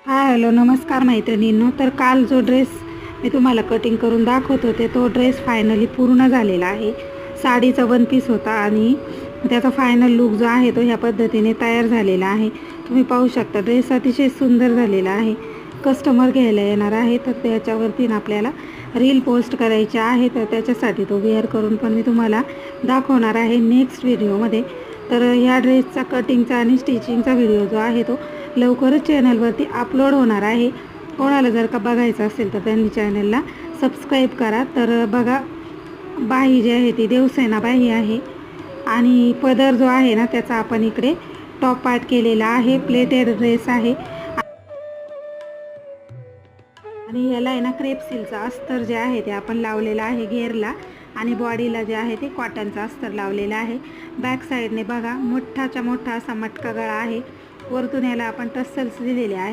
Hi hello नमस्कार मैत्रिणींनो. तर काल जो ड्रेस मी तुम्हाला कटिंग करून दाखवत होते तो ड्रेस फायनली पूर्ण झालेला आहे. साडीचा वन पीस होता आणि त्याचा फायनल लुक जो आहे तो ह्या पद्धतीने तयार झालेला आहे. तुम्ही पाहू शकता ड्रेस अतिशय सुंदर झालेला आहे. कस्टमर घ्यायला येणार आहे तर त्याच्यावरती आपल्याला रील पोस्ट करायचे आहे, तर त्याच्यासाठी तो वेअर करून पण मी तुम्हाला दाखवणार आहे नेक्स्ट व्हिडिओमध्ये. तर ह्या ड्रेसचा कटिंगचा आणि स्टिचिंगचा व्हिडिओ जो आहे तो लवकरच चॅनलवरती अपलोड होणार आहे. कोणाला जर का बघायचं असेल तर त्यांनी चॅनलला सबस्क्राईब करा. तर बघा, बाही जी आहे ती देवसेना बाही आहे आणि पदर जो आहे ना त्याचा आपण इकडे टॉप पार्ट केलेला आहे. प्लेटेड ड्रेस आहे आणि याला आहे ना क्रेप सिल्कचा अस्तर जे आहे ते आपण लावलेलं आहे घेरला आणि बॉडीला जे आहे ते कॉटनचा अस्तर लावलेला आहे. बॅक साईडने बघा मोठाच्या मोठा असा मटका गळा आहे. वरतून याला आपण टस्सल्स दिलेले आहे.